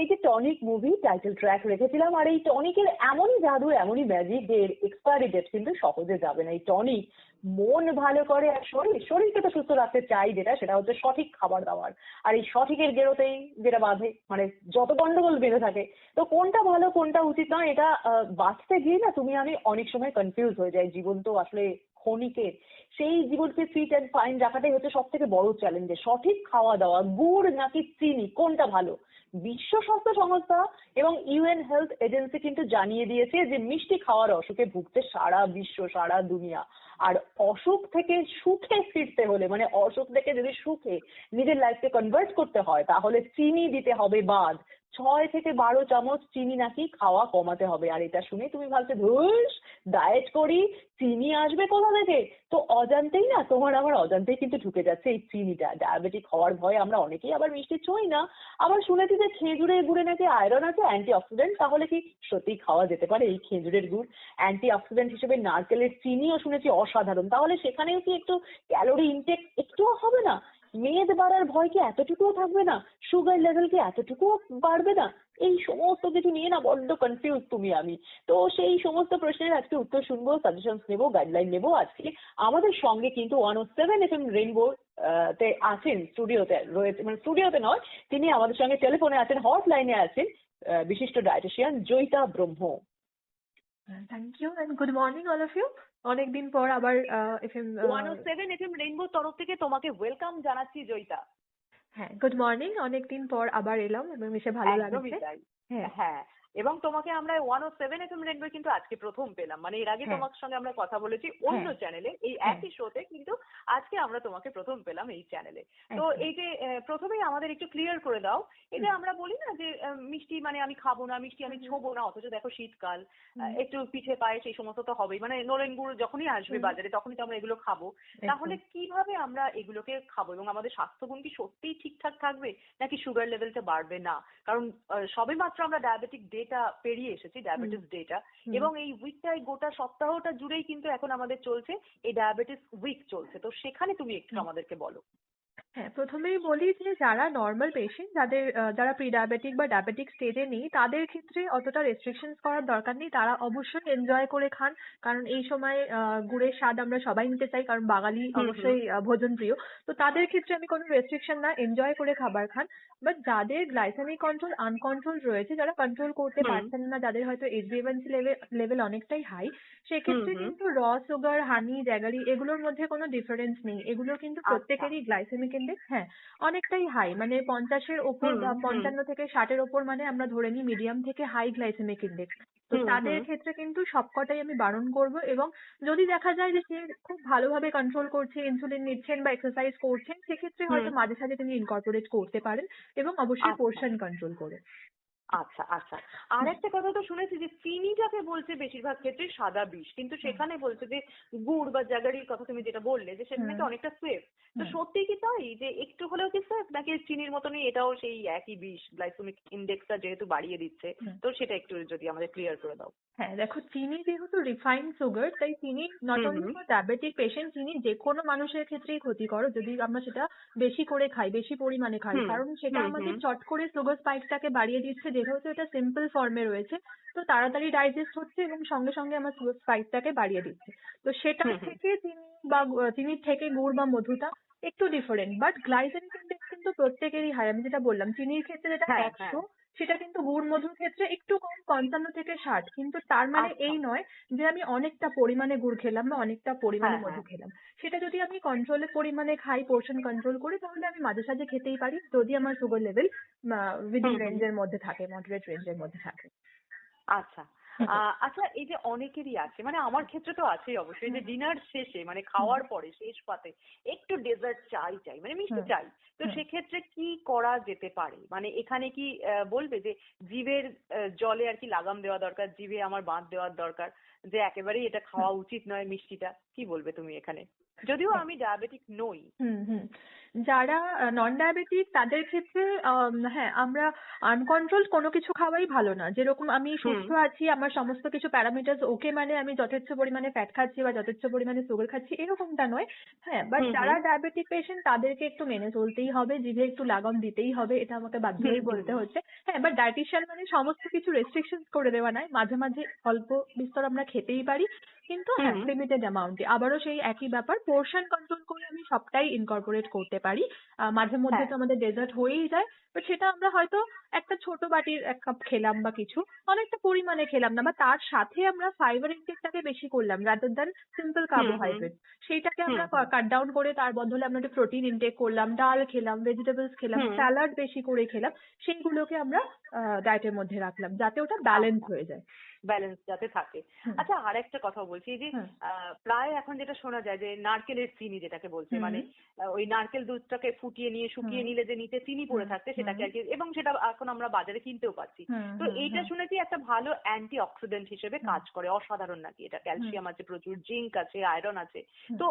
যে tonic movie title track রেখেছিলাম, আর এই টনিকের এমনই জাদু এমনই ম্যাজিক যে এর এক্সপায়ারি ডেট কিন্তু সহজে যাবে না। এই টনিক মন ভালো করে আর শরীরকে তো সুস্থ রাখতে চাই, যেটা সেটা হচ্ছে সঠিক খাবার দাবার। আর এই সঠিকের গেরোতেই যেটা বাঁধে, মানে যত গন্ডগোল বেঁধে থাকে, তো কোনটা ভালো কোনটা উচিত নয় এটা বাঁচতে গিয়ে না তুমি আমি অনেক সময় কনফিউজ হয়ে যাই। জীবন তো আসলে ক্ষণিকের, সেই জীবনকে ফিট অ্যান্ড ফাইন রাখাটাই হচ্ছে সব থেকে বড় চ্যালেঞ্জ। সঠিক খাওয়া দাওয়া, গুড় নাকি চিনি কোনটা ভালো? বিশ্ব স্বাস্থ্য সংস্থা এবং ইউএন হেলথ এজেন্সি কিন্তু জানিয়ে দিয়েছে যে মিষ্টি খাওয়ার অসুখে ভুগছে সারা বিশ্ব, সারা দুনিয়া। আর অসুখ থেকে সুখে ফিরতে হলে, মানে অসুখ থেকে যদি সুখে নিজের লাইফকে কনভার্ট করতে হয়, তাহলে চিনি দিতে হবে বাদ। 6 থেকে 12 চামচ চিনি নাকি খাওয়া কমাতে হবে। আর এটা শুনে তুমি ভাবছো ধুস, ডায়েট করি, চিনি আসবে কোথা থেকে? তো অজান্তেই না, তোমার আমার অজান্তেই কিন্তু ঢুকে যাচ্ছে এই চিনিটা। ডায়াবেটিক হওয়ার ভয়ে আমরা অনেকেই আবার মিষ্টি ছুঁই না। আবার শুনেছি যে খেজুরের গুড়ে নাকি আয়রন আছে, অ্যান্টি অক্সিডেন্ট। তাহলে কি সত্যি খাওয়া যেতে পারে এই খেজুরের গুড়? অ্যান্টি অক্সিডেন্ট হিসেবে নারকেলের চিনিও শুনেছি অসাধারণ। তাহলে সেখানেও কি একটু ক্যালোরি ইনটেক একটুও হবে না? মেদ বাড়ার ভয় কি এতটুকুও থাকবে না? সুগার লেভেল কি এতটুকুও বাড়বে না? এই সমস্ত কিছু নিয়ে না বড্ড কনফিউজ তুমি আমি। তো সেই সমস্ত প্রশ্নের আজকে উত্তর শুনবো, সাজেশনস নেবো, গাইডলাইন নেবো। আজকে আমাদের সঙ্গে কিন্তু 107 FM রেইনবো তে আছেন, স্টুডিওতে রয়েছে, মানে স্টুডিওতে নয়, তিনি আমাদের সঙ্গে টেলিফোনে আছেন, হটলাইনে আছেন বিশিষ্ট dietitian Joyita Brahma. Thank you and good morning all of you. অনেকদিন পর আবার এফএম 107 FM রেইনবোর তরফ থেকে তোমাকে ওয়েলকাম জানাচ্ছি জয়িতা। হ্যাঁ, গুড মর্নিং। অনেকদিন পর আবার এলাম এবং এসে ভালো লাগছে। হ্যাঁ, এবং তোমাকে আমরা 107 FM রেইনবো কিন্তু আজকে প্রথম পেলাম। মানে এর আগে তোমার সঙ্গে আমরা কথা বলেছি অন্য চ্যানেলে, এই একই শোতে, কিন্তু আজকে আমরা তোমাকে প্রথম পেলাম এই চ্যানেলে। তো এই যে প্রথমেই আমাদের একটু ক্লিয়ার করে দাও, এটা আমরা বলি না যে মিষ্টি মানে আমি খাবো না, মিষ্টি আমি ছোবো না, অথচ দেখো শীতকাল, একটু পিঠে পায়েস এই সমস্ত তো হবেই, মানে নলেন গুড় যখনই আসবে বাজারে তখনই তো আমরা এগুলো খাবো। তাহলে কিভাবে আমরা এগুলোকে খাবো এবং আমাদের স্বাস্থ্যগুণ কি সত্যিই ঠিকঠাক থাকবে নাকি সুগার লেভেলটা বাড়বে না? কারণ সবে মাত্র আমরা ডায়াবেটিক ডেটা পেরিয়ে এসেছি, ডায়াবেটিস ডেটা, এবং এই উইকটাই গোটা সপ্তাহটা জুড়েই কিন্তু এখন আমাদের চলছে এই ডায়াবেটিস উইক চলছে। তো সেখানে তুমি একটু আমাদেরকে বলো। হ্যাঁ, প্রথমেই বলি যে যারা নর্মাল পেশেন্ট, যারা প্রি ডায়াবেটিক বা ডায়াবেটিক স্টেজে নেই, তাদের ক্ষেত্রে অতটা রেস্ট্রিকশনস করার দরকার নেই। তারা অবশ্যই এনজয় করে খান, কারণ এই সময় গুড়ের স্বাদ আমরা সবাই নিতে চাই, কারণ বাঙালি অবশ্যই ভোজন প্রিয়। তো তাদের ক্ষেত্রে আমি কোনো রেস্ট্রিকশন না, এনজয় করে খাবার খান। বাট যাদের গ্লাইসেমিক কন্ট্রোল আনকন্ট্রোল রয়েছে, যারা কন্ট্রোল করতে পারছেন না, যাদের হয়তো HbA1c লেভেল অনেকটাই হাই, সেক্ষেত্রে কিন্তু র সুগার, হানি, জ্যাগারি এগুলোর মধ্যে কোনো ডিফারেন্স নেই। এগুলো কিন্তু প্রত্যেকেরই গ্লাইসেমিক ইন্ডেক্স অনেকটাই হাই, মানে 50-এর ওপর বা 55 থেকে 60-এর ওপর, মানে আমরা ধরে নিই মিডিয়াম থেকে হাই গ্লাইসেমিক ইন্ডেক্স। তো তাদের ক্ষেত্রে কিন্তু সবকটাই আমি বারণ করব। এবং যদি দেখা যায় যে সে খুব ভালোভাবে কন্ট্রোল করছে, ইনসুলিন নিচ্ছেন বা এক্সারসাইজ করছেন, সেক্ষেত্রে হয়তো মাঝে সাঝে তিনি ইনকর্পোরেট করতে পারেন, এবং অবশ্যই পোর্শন কন্ট্রোল করে। আচ্ছা আচ্ছা, আর একটা কথা তো শুনেছি যে চিনিটাকে বলছে বেশিরভাগ ক্ষেত্রে সাদা বিষ, কিন্তু সেখানে বলছে যে গুড় বা জাগারির কথা তুমি যেটা বললে যে সেটা নাকি অনেকটা সেফ। তো সত্যি কি তাই যে একটু হলেও কি সেফ, নাকি চিনির মতনই এটাও সেই একই বিষ, গ্লাইসেমিক ইন্ডেক্সটা যেহেতু বাড়িয়ে দিচ্ছে? তো সেটা একটু যদি আমাদের ক্লিয়ার করে দাও। হ্যাঁ, দেখো, চিনি যেহেতু রিফাইন্ড সুগার, তাই চিনি not only for diabetic patient, চিনি যে কোনো মানুষের ক্ষেত্রেই ক্ষতিকর যদি আমরা সেটা বেশি করে খাই, বেশি পরিমাণে খাই। কারণ সেটা আমাদের চট করে সুগার স্পাইকটাকে বাড়িয়ে দিচ্ছে, যেহেতু এটা সিম্পল ফর্মে রয়েছে, তো তাড়াতাড়ি ডাইজেস্ট হচ্ছে এবং সঙ্গে সঙ্গে আমার সুগার স্পাইকটাকে বাড়িয়ে দিচ্ছে। তো সেটা থেকে চিনির থেকে গুড় বা মধুটা একটু ডিফারেন্ট, বাট গ্লাইসেমিক ইন্ডেক্স কিন্তু প্রত্যেকেরই হাই। আমি যেটা বললাম, চিনির ক্ষেত্রে যেটা 100, সেটা কিন্তু গুড় মধুর ক্ষেত্রে একটু কম, 55 থেকে 60। কিন্তু তার মানে এই নয় যে আমি অনেকটা পরিমাণে গুড় খেলাম বা অনেকটা পরিমাণে মধু খেলাম। সেটা যদি আমি কন্ট্রোলের পরিমাণে খাই, পোর্শন কন্ট্রোল করি, তাহলে আমি মাঝে সাঝে খেতেই পারি, যদি আমার সুগার লেভেল উইদিন রেঞ্জের মধ্যে থাকে, মডারেট রেঞ্জের মধ্যে থাকে। আচ্ছা আচ্ছা, এই যে অনেকেরই আছে, মানে আমার ক্ষেত্রে তো আছেই অবশ্যই, যে ডিনার শেষে মানে খাওয়ার পরে শেষ পাতে একটু ডেজার্ট চাই, মানে মিষ্টি চাই। তো সেক্ষেত্রে কি করা যেতে পারে? মানে এখানে কি বলবে যে জিভের জলে আর কি লাগাম দেওয়া দরকার, জিভে আমার বাঁধ দেওয়ার দরকার, যে একেবারেই এটা খাওয়া উচিত নয় মিষ্টিটা, কি বলবে তুমি এখানে? যদিও আমি ডায়াবেটিক নই। হুম হুম যারা নন ডায়াবেটিক তাদের ক্ষেত্রে হ্যাঁ আমরা আনকন্ট্রোলড কোনো কিছু খাওয়াই ভালো না। যেরকম আমি হুম সুস্থ আছি, আমার সমস্ত কিছু প্যারামিটার্স ওকে, মানে আমি যথেষ্ট পরিমাণে ফ্যাট খাচ্ছি বা যথেষ্ট পরিমাণে সুগার খাচ্ছি এরকমটা নয়। হ্যাঁ, বাট হুম যারা হুম ডায়াবেটিক পেশেন্ট তাদেরকে একটু মেনে চলতেই হবে, জিভে একটু লাগাম দিতেই হবে, এটা আমাকে বাধ্য হুম হয়ে হুম বলতে হচ্ছে। হ্যাঁ, বাট ডায়েটিশিয়ান মানে সমস্ত কিছু রেস্ট্রিকশনস করে দেওয়া নয়, মাঝে মাঝে অল্প বিস্তর আমরা খেতেই পারি, কিন্তু হ্যাঁ হুম লিমিটেড অ্যামাউন্টে। আবারও সেই একই ব্যাপার, পোর্শন কন্ট্রোল করে আমি সবটাই ইনকর্পোরেট করতে পারি। মাঝে মধ্যে হ্যাঁ তো আমাদের ডেজার্ট হয়েই যায়, বাট সেটা আমরা হয়তো একটা ছোট বাটির 1 কাপ খেলাম বা কিছু, অনেকটা পরিমাণে খেলাম না, বা তার সাথে আমরা ফাইবার ইনটেকটাকে বেশি করলাম রাদার দ্যান সিম্পল হুম হুম কার্বোহাইড্রেট। সেইটাকে হুম আমরা হুম কাট ডাউন করে তার বদলে আমরা একটু প্রোটিন ইনটেক করলাম, ডাল খেলাম, ভেজিটেবলস খেলাম, হুম স্যালাড বেশি করে খেলাম, সেইগুলোকে আমরা ডায়েটের মধ্যে রাখলাম যাতে ওটা ব্যালেন্স আচ্ছা, হয়ে যায়। ব্যালেন্স যাতে থাকে। হুম আচ্ছা, আরেকটা কথা বলছি, এই যে হুম প্রায় এখন যেটা শোনা যায় যে নারকেলের চিনি যেটাকে বলছে, হুম মানে ওই নারকেল দুধটাকে ফুটিয়ে নিয়ে হুম শুকিয়ে নিলে যে নিচে চিনি হুম পড়ে থাকছে হুম সেটাকে আর কি, এবং সেটা এখন আমরা বাজারে কিনতেও পাচ্ছি। হুম তো হুম এইটা হুম শুনেছি একটা ভালো অ্যান্টি অক্সিডেন্ট হিসেবে হুম কাজ করে, অসাধারণ নাকি এটা, হুম ক্যালসিয়াম আছে প্রচুর, জিঙ্ক আছে, আয়রন আছে। হুম তো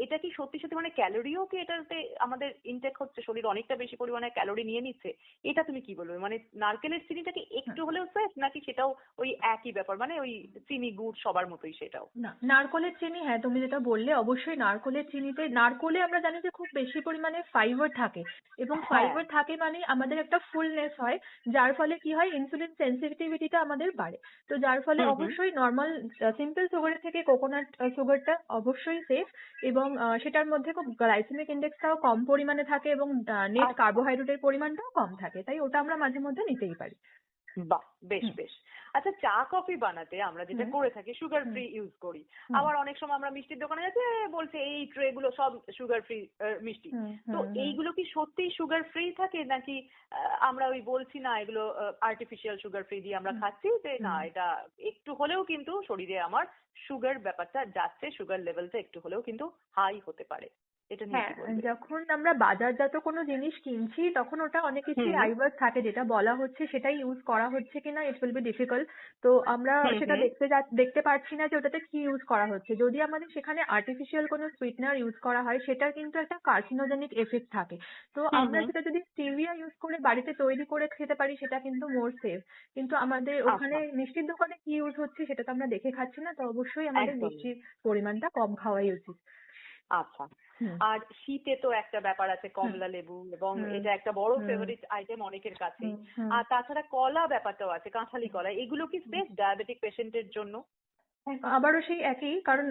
এটা কি সত্যি সত্যি মানে ক্যালোরিও কি এটাতে আমাদের ইনটেক হচ্ছে, শরীর অনেকটা বেশি পরিমাণে ক্যালোরি নিয়ে নিচ্ছে? এটা তুমি কি বলবে, মানে নারকেলের চিনিটা কি হুম। একটু হলেও সেফ, নাকি সেটাও ওই একই ব্যাপার, মানে ওই চিনি গুড় সবার মতোই সেটাও? না, নারকোলের চিনি, হ্যাঁ তুমি যেটা বললে, অবশ্যই নারকোলের চিনিতে, নারকোলে আমরা জানি যে খুব বেশি পরিমাণে ফাইবার থাকে, এবং হ্যাঁ। ফাইবার থাকে মানে আমাদের একটা ফুলনেস হয়, যার ফলে কি হয় ইনসুলিন সেনসিটিভিটিটা আমাদের বাড়ে। তো যার ফলে হুম হুম অবশ্যই নর্মাল সিম্পল সুগারের থেকে কোকোনাট সুগারটা অবশ্যই সেফ, এবং সেটার মধ্যে খুব গ্লাইসেমিক ইন্ডেক্সটাও কম পরিমাণে থাকে, এবং নেট আচ্ছা। কার্বোহাইড্রেটের পরিমাণটাও কম থাকে, তাই ওটা আমরা মাঝে মধ্যে নিতেই পারি। বাহ, বেশ হুম বেশ। আচ্ছা, চা কফি বানাতে আমরা যেটা হুম করে থাকি সুগার হুম ফ্রি ইউজ করি। হুম আবার অনেক সময় আমরা মিষ্টির দোকানে যাচ্ছি, বলছে এই ট্রে গুলো সব সুগার ফ্রি মিষ্টি। হুম তো হুম হুম এইগুলো কি সত্যিই সুগার ফ্রি থাকে, নাকি আমরা ওই বলছি না এগুলো আর্টিফিশিয়াল সুগার ফ্রি দিয়ে আমরা হুম খাচ্ছি, যে না হুম এটা একটু হলেও কিন্তু শরীরে আমার সুগার ব্যাপারটা যাচ্ছে, সুগার লেভেলটা একটু হলেও কিন্তু হাই হতে পারে, এটা নিয়ে হ্যাঁ, কি বলবে? যখন আমরা বাজারজাত কোনো জিনিস কিনছি তখন ওটা অনেক কিছুই হুম আইওয়াস থাকে, যেটা বলা হচ্ছে সেটাই ইউজ করা হচ্ছে কিনা ইট উইল বি ডিফিকাল্ট। তো আমরা হুম সেটা হুম দেখতে পারছি না যে ওটাতে কি ইউজ করা হচ্ছে। যদি আমাদের সেখানে আর্টিফিশিয়াল কোনো সুইটনার ইউজ করা হয় সেটার কিন্তু একটা কার্সিনোজেনিক এফেক্ট থাকে। তো হুম আমরা হুম সেটা যদি স্টিভিয়া ইউজ করে বাড়িতে তৈরি করে খেতে পারি সেটা কিন্তু মোর সেফ। কিন্তু আমাদের ওখানে আচ্ছা, মিষ্টির দোকানে কি ইউজ হচ্ছে সেটা তো আমরা দেখে খাচ্ছি না, তো অবশ্যই আমাদের একদম। মিষ্টির পরিমাণটা কম খাওয়াই উচিত। আচ্ছা। হুম আর শীতে তো একটা ব্যাপার আছে, হুম কমলা লেবু, এবং হুম এটা একটা বড় হুম ফেভারিট আইটেম অনেকের কাছেই। হুম হুম আর তাছাড়া কলা ব্যাপারটাও আছে, কাঁঠালি কলা, এগুলো কি হুম। সেফ ডায়াবেটিক পেশেন্টের জন্য? হ্যাঁ, আবারও সেই একই, কারণ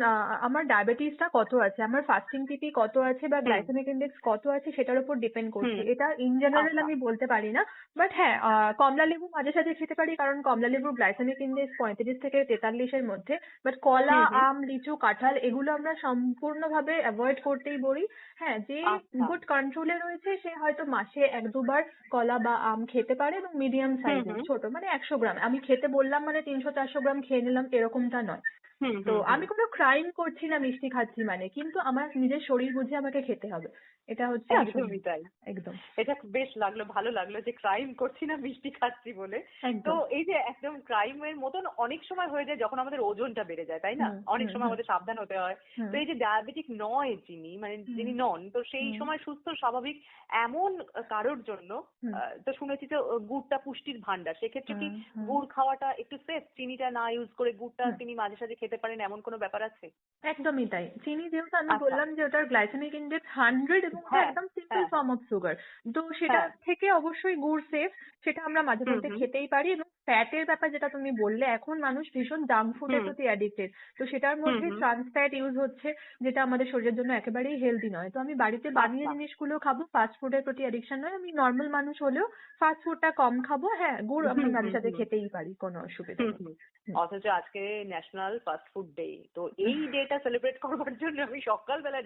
আমার ডায়াবেটিসটা কত আছে, আমার ফাস্টিং পিপি কত আছে বা হুম গ্লাইসেমিক ইন্ডেক্স কত আছে সেটার উপর ডিপেন্ড করছে। হুম এটা ইন জেনারেল আচ্ছা। আমি বলতে পারি না। বাট হ্যাঁ, কমলা লেবু মাঝে সাঝে খেতে পারি, কারণ কমলা লেবুর গ্লাইসেমিক ইন্ডেক্স 35 থেকে 43 এর মধ্যে। বাট কলা, হুম আম, লিচু, কাঁঠাল এগুলো আমরা সম্পূর্ণভাবে অ্যাভয়েড করতেই বলি। হ্যাঁ, যে আচ্ছা। গুড কন্ট্রোলে রয়েছে সে হয়তো মাসে 1-2 বার কলা বা আম খেতে পারে, এবং মিডিয়াম সাইজের হুম ছোট মানে 100 গ্রাম। আমি খেতে বললাম মানে 300-400 গ্রাম খেয়ে নিলাম এরকমটা নয়। হুম তো হুম হুম আমি কোনো ক্রাইম করছি না মিষ্টি খাচ্ছি মানে, কিন্তু আমার নিজের শরীর বুঝে আমাকে খেতে হবে, এটা হচ্ছে আসল। একদমই তাই। একদম এটা বেশ লাগলো, ভালো লাগলো যে ক্রাইম করছি না মিষ্টি খাচ্ছি বলে। তো একদম। এই যে একদম ক্রাইমের মতন অনেক সময় হয়ে যায় যখন আমাদের ওজনটা বেড়ে যায়, তাই না? হুম অনেক হুম সময় হুম আমাদের সাবধান হতে হয়। হুম তো এই যে ডায়াবেটিক নয় যিনি, মানে হুম যিনি নন, তো সেই হুম সময় সুস্থ স্বাভাবিক এমন কারোর জন্য হুম তো শুনেছি যে গুড়টা পুষ্টির ভান্ডার, সেক্ষেত্রে কি হুম হুম গুড় খাওয়াটা একটু সেফ? চিনিটা না ইউজ করে গুড়টা হুম তিনি মাঝে সাঝে খেতে পারেন, এমন কোনো ব্যাপার আছে? একদমই তাই। চিনি যেহেতু আমি আচ্ছা। বললাম যে ওটার গ্লাইসেমিক ইন্ডেক্স 100, এবং ওটা হ্যাঁ একদম সিম্পল হ্যাঁ হ্যাঁ ফর্ম অফ সুগার। তো সেটা হ্যাঁ। থেকে অবশ্যই গুড় সেফ, সেটা আমরা মাঝে হুম মধ্যে হুম খেতেই পারি। এবং ফ্যাটের ব্যাপার যেটা তুমি বললে, এখন মানুষ ভীষণ জাঙ্ক ফুডের হুম প্রতি অ্যাডিক্টেড। তো সেটার হুম মধ্যে হুম ট্রান্স ফ্যাট ইউজ হচ্ছে, যেটা আমাদের শরীরের জন্য একেবারেই হেলদি নয়। তো আমি বাড়িতে বানিয়ে আচ্ছা। জিনিসগুলো খাবো, ফাস্ট ফুডের প্রতি অ্যাডিকশন নয়। আমি নর্মাল মানুষ হলেও ফাস্ট ফুডটা কম খাবো। হ্যাঁ, গুড় হুম আমরা মাঝে হুম সাঝে হুম খেতেই পারি, কোনো অসুবিধা হুম নেই। হুম। হুম অথচ আজকে ন্যাশনাল ফাস্ট ফুড ডে। তো এই ডেটা সেলিব্রেট করবার জন্য আমি সকালবেলা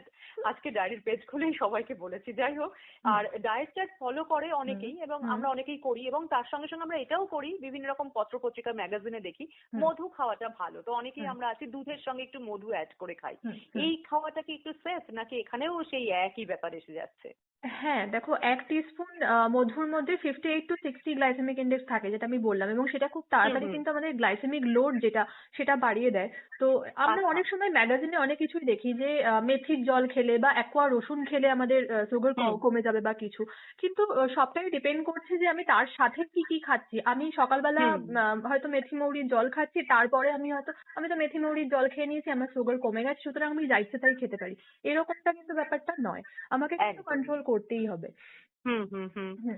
আজকে ডায়েরির পেজ খুলেই সবাইকে বলেছি। যাই হোক, হুম আর ডায়েট চার্ট ফলো করে হুম অনেকেই, এবং হুম আমরা অনেকেই করি, এবং তার সঙ্গে সঙ্গে আমরা এটাও করি, বিভিন্ন রকম পত্র পত্রিকা ম্যাগাজিনে দেখি হুম মধু খাওয়াটা ভালো। তো অনেকেই হুম আমরা আছি দুধের সঙ্গে একটু মধু অ্যাড করে খাই। হুম হুম এই খাওয়াটা কি একটু সেফ, নাকি এখানেও সেই একই ব্যাপার এসে যাচ্ছে? হ্যাঁ দেখো, 1 টিস্পুন মধুর মধ্যে 58 to 60 গ্লাইসেমিক ইন্ডেক্স থাকে, যেটা আমি বললাম, এবং সেটা খুব হুম তাড়াতাড়ি হুম। কিন্তু আমাদের গ্লাইসেমিক লোড যেটা সেটা বাড়িয়ে দেয়। তো আমরা আচ্ছা। অনেক সময় ম্যাগাজিনে অনেক কিছুই দেখি যে মেথির জল খেলে বা অ্যাকোয়া রসুন খেলে আমাদের সুগার হুম কমে যাবে বা কিছু। কিন্তু সবটাই ডিপেন্ড করছে যে আমি তার সাথে কি কি খাচ্ছি। আমি সকালবেলা হুম। হয়তো মেথি মৌরির জল খাচ্ছি, তারপরে আমি তো মেথি মৌরির জল খেয়ে নিয়েছি, আমার সুগার কমে গেছে, সুতরাং আমি যা ইচ্ছে তাই খেতে পারি। এরকমটা কিন্তু ব্যাপারটা নয়। আমাকে কিন্তু একদমই। কন্ট্রোল করতেই হবে। হুম হুম হুম। হুম,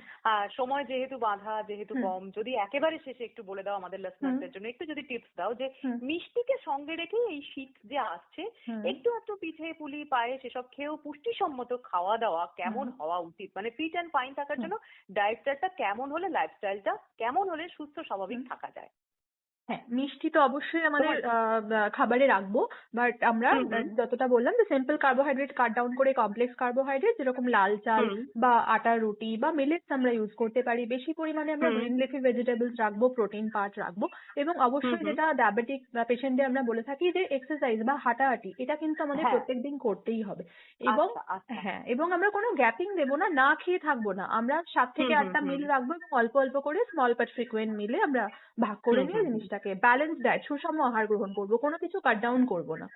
সময় যেহেতু বাঁধা, যেহেতু হুম, কম, যদি একেবারে শেষে একটু বলে দাও আমাদের হুম, লিসনারদের জন্য, একটু যদি টিপস দাও যে হুম, মিষ্টিকে সঙ্গে রেখে এই শীত যে আসছে, হুম, একটু একটু পিঠে পুলি পায়েস এসব খেয়েও পুষ্টিসম্মত খাওয়া দাওয়া কেমন হুম, হওয়া উচিত, মানে ফিট অ্যান্ড ফাইন থাকার হুম, জন্য ডায়েট চার্টটা কেমন হলে, লাইফস্টাইলটা কেমন হলে সুস্থ স্বাভাবিক হুম। থাকা যায় হ্যাঁ, মিষ্টি তো অবশ্যই আমাদের তোমার? খাবারে রাখবো। বাট আমরা হুম হুম যতটা বললাম যে সিম্পল কার্বোহাইড্রেট কাট ডাউন করে কমপ্লেক্স কার্বোহাইড্রেট যেরকম লাল চাল হুম বা আটার রুটি বা মিলেটস আমরা ইউজ করতে পারি। বেশি পরিমাণে আমরা হুম গ্রিন লিফি ভেজিটেবলস রাখবো, প্রোটিন পার্ট রাখবো, এবং হুম অবশ্যই হুম। যেটা ডায়াবেটিক পেশেন্টদের আমরা বলে থাকি যে এক্সারসাইজ বা হাঁটাহাঁটি, এটা কিন্তু আমাদের হ্যাঁ। প্রত্যেকদিন করতেই হবে। এবং আচ্ছা আচ্ছা। হ্যাঁ, এবং আমরা কোনো গ্যাপিং দেবো না, না খেয়ে থাকবো না। আমরা 7 হুম থেকে হুম 8টা হুম মিল রাখবো এবং অল্প অল্প করে স্মল বাট ফ্রিকোয়েন্ট মিলে আমরা ভাগ করে হুম নিয়ে হুম হুম। জিনিসটাকে ব্যালেন্স ডায়েট, সুষম আহার গ্রহণ করব, কোনো কিছু কাট ডাউন করব না।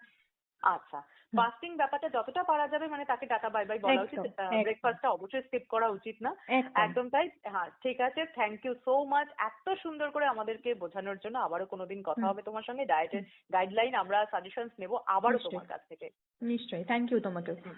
আচ্ছা। হুম, ফাস্টিং ব্যাপারটা যতটা পারা যাবে মানে তাকে টাটা বাই বাই বলা উচিত। একদম, একদম, ব্রেকফাস্টটা অবশ্যই স্কিপ করা উচিত না। একদম। একদম তাই। হ্যাঁ, ঠিক আছে। থ্যাংক ইউ সো মাচ এত সুন্দর করে আমাদেরকে বোঝানোর জন্য। আবারও কোনোদিন কথা হুম, হবে তোমার সঙ্গে। ডায়েটের হুম, গাইডলাইন আমরা সাজেশনস নেব আবারও নিশ্চয়ই, তোমার কাছ থেকে। নিশ্চয়ই। থ্যাংক ইউ তোমাকেও। হুম।